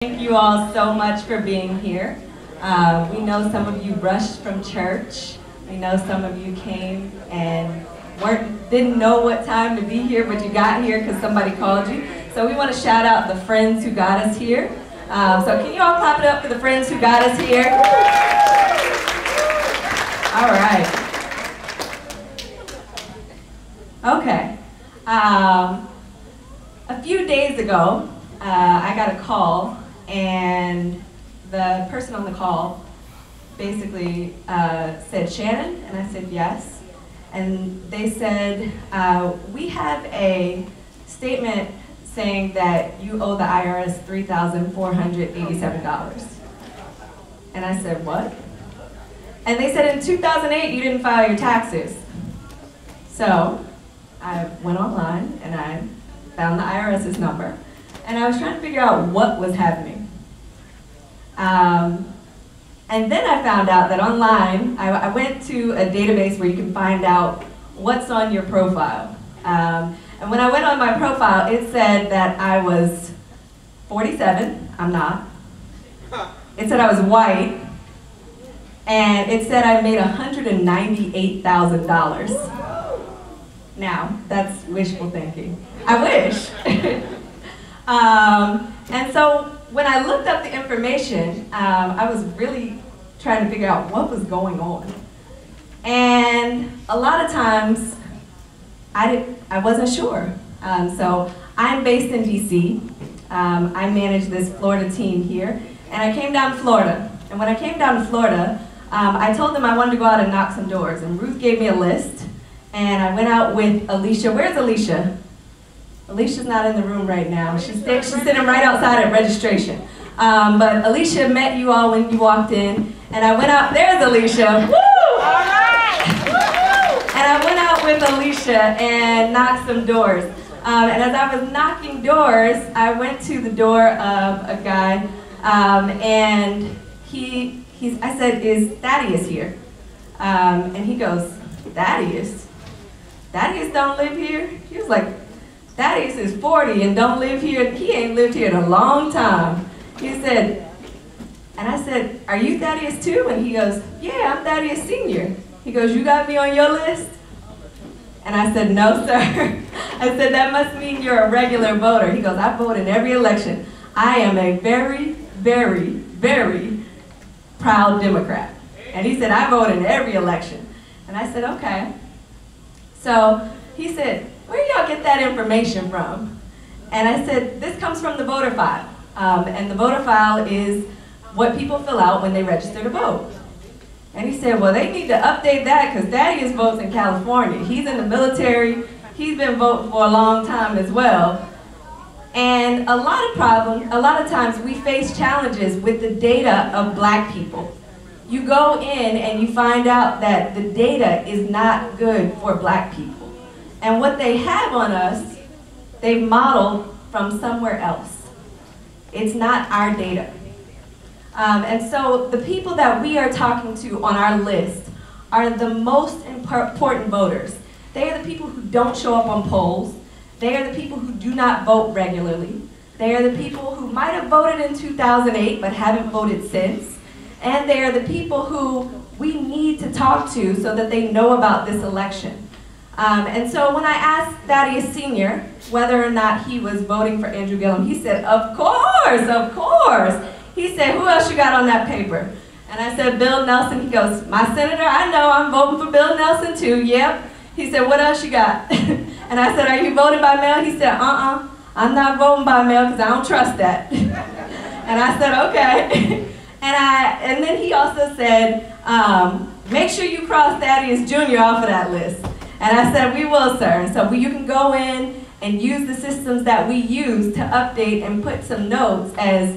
Thank you all so much for being here. We know some of you rushed from church. We know some of you came and didn't know what time to be here, but you got here because somebody called you. So we want to shout out the friends who got us here. So can you all clap it up for the friends who got us here? All right. Okay. A few days ago, I got a call, and the person on the call basically said, "Shannon?" And I said, "Yes." And they said, "We have a statement saying that you owe the IRS $3,487. And I said, "What?" And they said, "In 2008, you didn't file your taxes." So I went online and I found the IRS's number, and I was trying to figure out what was happening. And then I found out that online, I went to a database where you can find out what's on your profile. And when I went on my profile, it said that I was 47, I'm not. It said I was white, and it said I made $198,000. Now, that's wishful thinking. I wish. And so when I looked up the information, I was really trying to figure out what was going on. And a lot of times, I wasn't sure. So I'm based in DC. I manage this Florida team here. And I came down to Florida. And when I came down to Florida, I told them I wanted to go out and knock some doors. And Ruth gave me a list. And I went out with Alicia. Where's Alicia? Alicia's not in the room right now. She's sitting right outside at registration. But Alicia met you all when you walked in. And I went out, there's Alicia. Woo! All right! And I went out with Alicia and knocked some doors. And as I was knocking doors, I went to the door of a guy, and I said, "Is Thaddeus here?" And he goes, "Thaddeus? Thaddeus don't live here?" He was like, "Thaddeus is 40 and don't live here. He ain't lived here in a long time." He said, and I said, "Are you Thaddeus too?" And he goes, "Yeah, I'm Thaddeus Sr." He goes, "You got me on your list?" And I said, "No, sir." I said, "That must mean you're a regular voter." He goes, "I vote in every election. I am a very, very, very proud Democrat." And he said, "I vote in every election." And I said, "Okay." So he said, "Where y'all get that information from?" And I said, "This comes from the voter file." And the voter file is what people fill out when they register to vote. And he said, "Well, they need to update that because Thaddeus votes in California. He's in the military. He's been voting for a long time as well." And a lot of times we face challenges with the data of black people. You go in and you find out that the data is not good for black people. And what they have on us, they've modeled from somewhere else. It's not our data. And so the people that we are talking to on our list are the most important voters. They are the people who don't show up on polls. They are the people who do not vote regularly. They are the people who might have voted in 2008 but haven't voted since. And they are the people who we need to talk to so that they know about this election. And so when I asked Thaddeus Sr. whether or not he was voting for Andrew Gillum, he said, "Of course, of course." He said, "Who else you got on that paper?" And I said, "Bill Nelson." He goes, "My senator, I know, I'm voting for Bill Nelson too, yep." He said, "What else you got?" And I said, "Are you voting by mail?" He said, "I'm not voting by mail because I don't trust that." And I said, "Okay." And then he also said, "Make sure you cross Thaddeus Jr. off of that list." And I said, "We will, sir." And so you can go in and use the systems that we use to update and put some notes as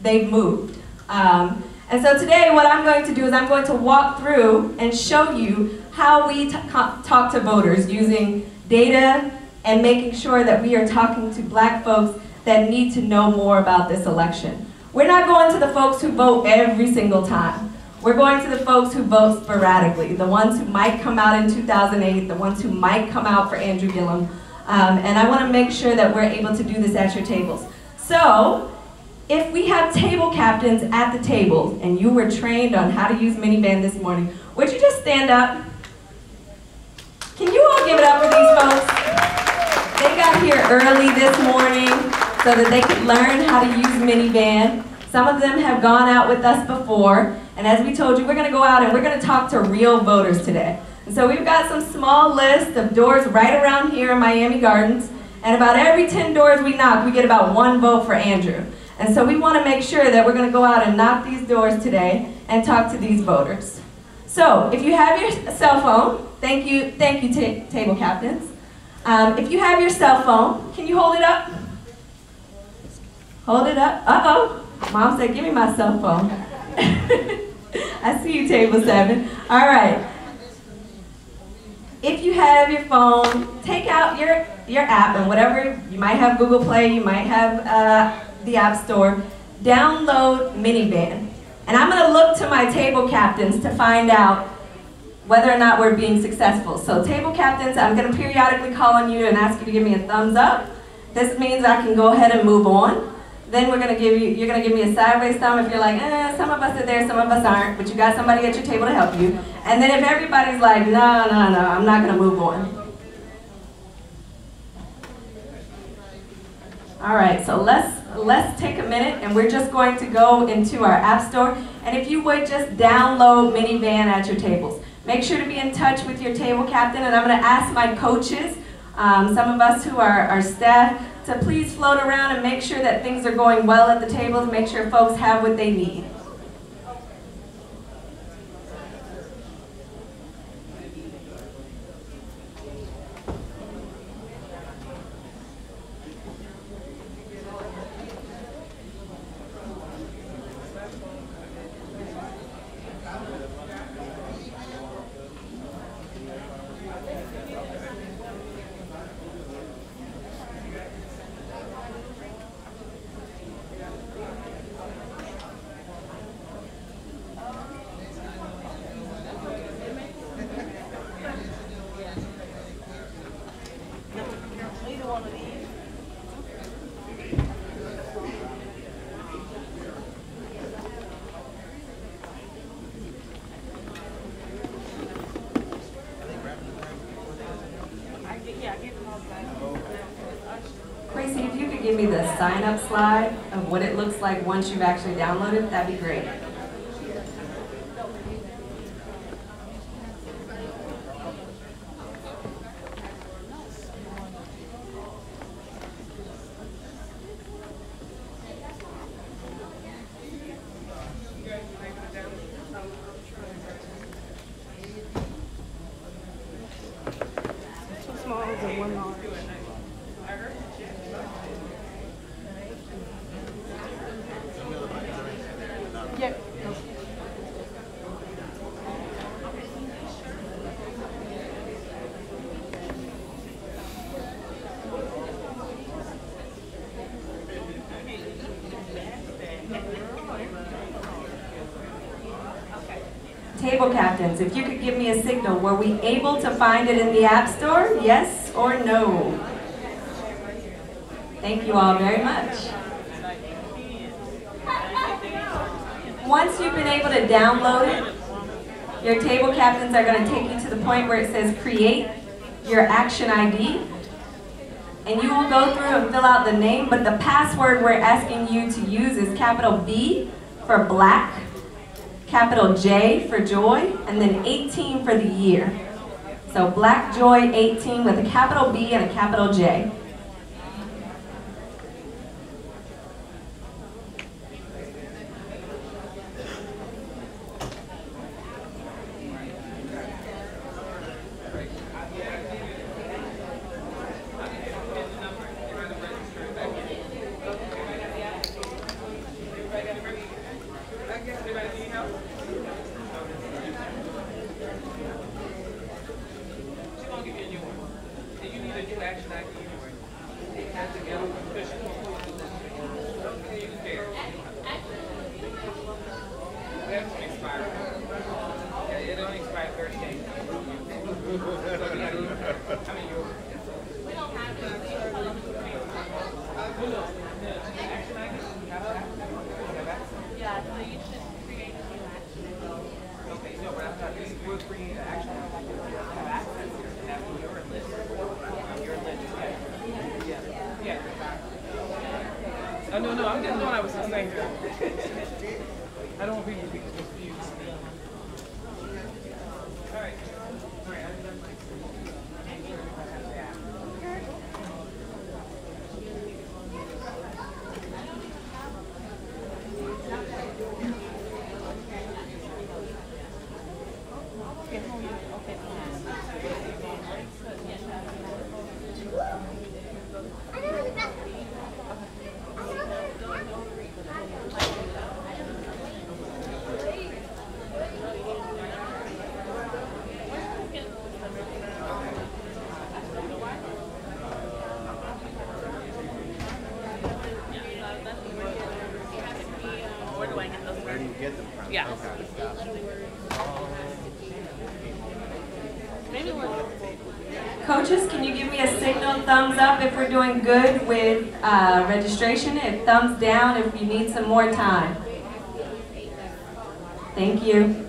they've moved. And so today what I'm going to do is I'm going to walk through and show you how we talk to voters using data and making sure that we are talking to black folks that need to know more about this election. We're not going to the folks who vote every single time. We're going to the folks who vote sporadically, the ones who might come out in 2008, the ones who might come out for Andrew Gillum. And I want to make sure that we're able to do this at your tables. So if we have table captains at the table and you were trained on how to use minivan this morning, would you just stand up? Can you all give it up for these folks? They got here early this morning so that they could learn how to use minivan. Some of them have gone out with us before, and as we told you, we're gonna go out and we're gonna talk to real voters today. And so we've got some small list of doors right around here in Miami Gardens, and about every 10 doors we knock, we get about 1 vote for Andrew. And so we want to make sure that we're going to go out and knock these doors today and talk to these voters. So if you have your cell phone, thank you table captains. If you have your cell phone, can you hold it up? Hold it up. Uh-oh. Mom said, give me my cell phone. I see you, table 7. All right. If you have your phone, take out your app and whatever, you might have Google Play, you might have the App Store, download Minivan. And I'm going to look to my table captains to find out whether or not we're being successful. So table captains, I'm going to periodically call on you and ask you to give me a thumbs up. This means I can go ahead and move on. Then you're going to give me a sideways thumb if you're like, some of us are there, some of us aren't, but you got somebody at your table to help you. And then if everybody's like, no, I'm not going to move on. All right, so let's take a minute and we're just going to go into our App Store. And if you would just download Minivan at your tables. Make sure to be in touch with your table captain, and I'm going to ask my coaches, some of us who are our staff, to please float around and make sure that things are going well at the tables, make sure folks have what they need. Gracie, if you could give me the sign-up slide of what it looks like once you've actually downloaded, that'd be great. Two smalls and 1 large. Yep. Table captains, if you could give me a signal, were we able to find it in the App Store? Yes or no? Thank you all very much. Once you've been able to download it, your table captains are going to take you to the point where it says create your action ID. And you will go through and fill out the name, but the password we're asking you to use is capital B for black, capital J for joy, and then 18 for the year. So Black Joy 18 with a capital B and a capital J. Oh, no, I'm just doing I was just saying. I don't want people to be confused. All right. Where do you get them from? Yeah. Okay. Coaches, can you give me a signal thumbs up if we're doing good with registration? If thumbs down if you need some more time. Thank you.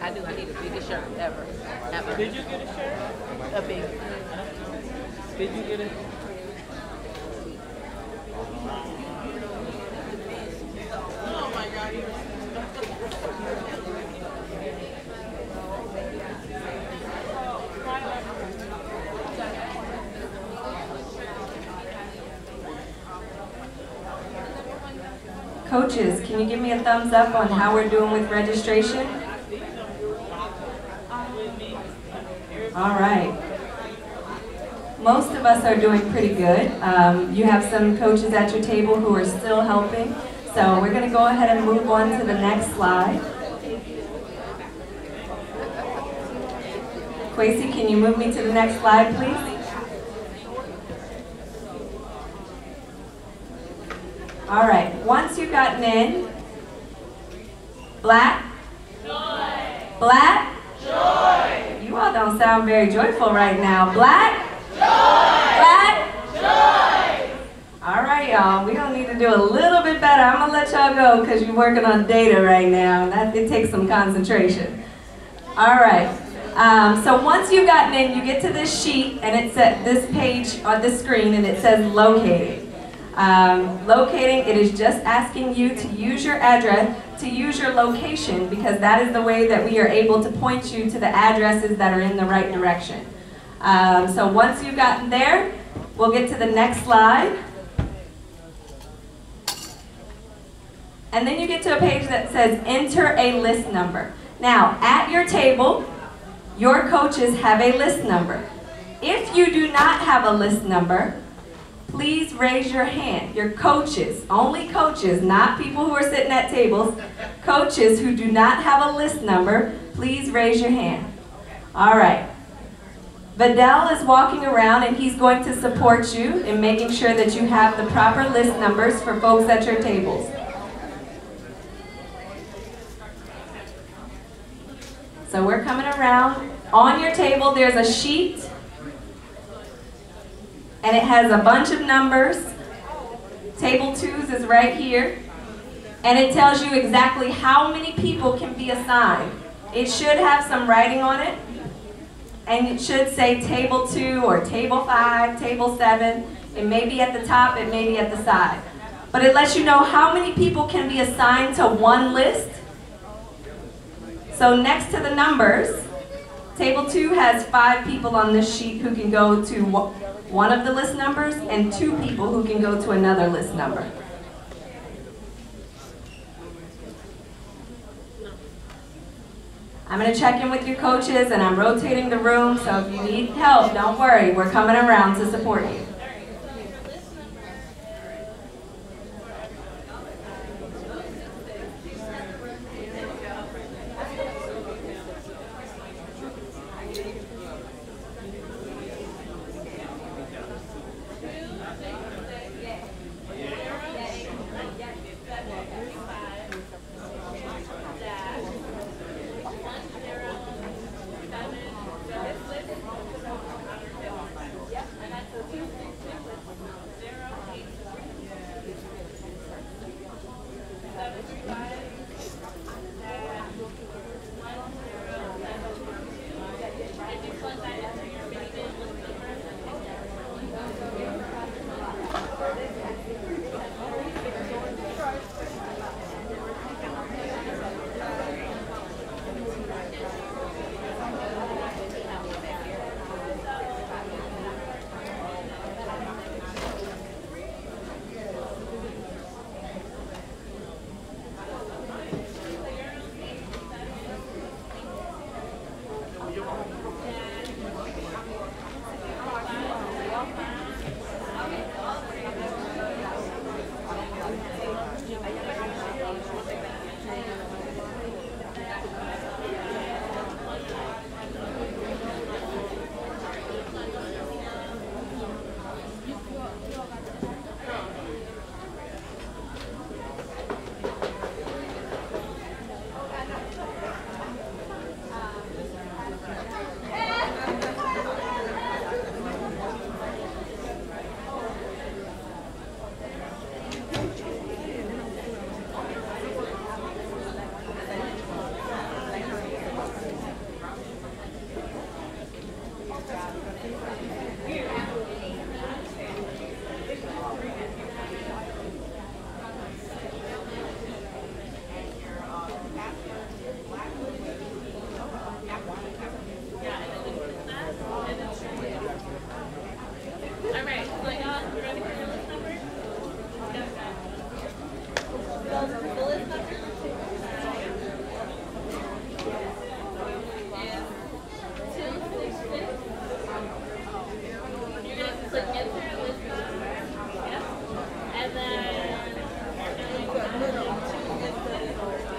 I need a biggest shirt ever. Did you get a shirt? A big. Did you get it? Oh my God. Coaches, can you give me a thumbs up on how we're doing with registration? All right. Most of us are doing pretty good. You have some coaches at your table who are still helping. So we're going to go ahead and move on to the next slide. Quasi, can you move me to the next slide, please? All right, once you've gotten in, black? Joy. Black? Joy. You all don't sound very joyful right now. Black? Joy. Black? Joy. All right, y'all, we're gonna need to do a little bit better. I'm gonna let y'all go because you're working on data right now. It takes some concentration. All right, so once you've gotten in, you get to this sheet and it's at this page on this screen and it says locating. Locating, it is just asking you to use your address, to use your location, because that is the way that we are able to point you to the addresses that are in the right direction. So once you've gotten there, we'll get to the next slide. And then you get to a page that says enter a list number. Now, at your table, your coaches have a list number. If you do not have a list number, please raise your hand. Your coaches, only coaches, not people who are sitting at tables. Coaches who do not have a list number, please raise your hand. All right. Vidal is walking around and he's going to support you in making sure that you have the proper list numbers for folks at your tables. So we're coming around. On your table there's a sheet and it has a bunch of numbers. Table 2's is right here. And it tells you exactly how many people can be assigned. It should have some writing on it. And it should say table 2 or table 5, table 7. It may be at the top, it may be at the side. But it lets you know how many people can be assigned to one list. So next to the numbers, table 2 has 5 people on this sheet who can go to one of the list numbers and 2 people who can go to another list number. I'm going to check in with your coaches and I'm rotating the room, so if you need help, don't worry, we're coming around to support you.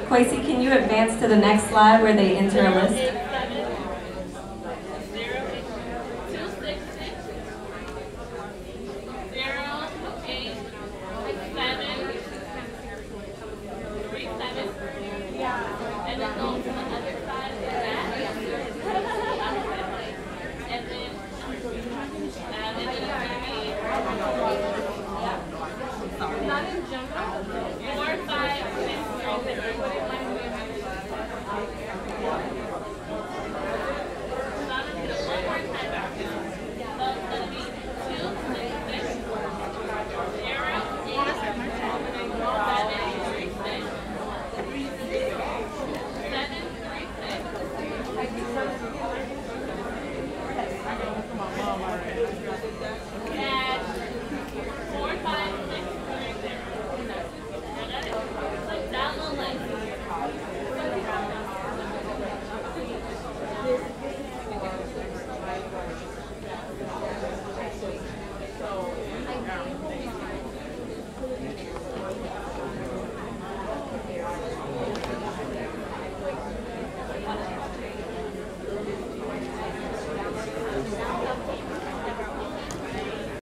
Quasi, can you advance to the next slide where they enter a list?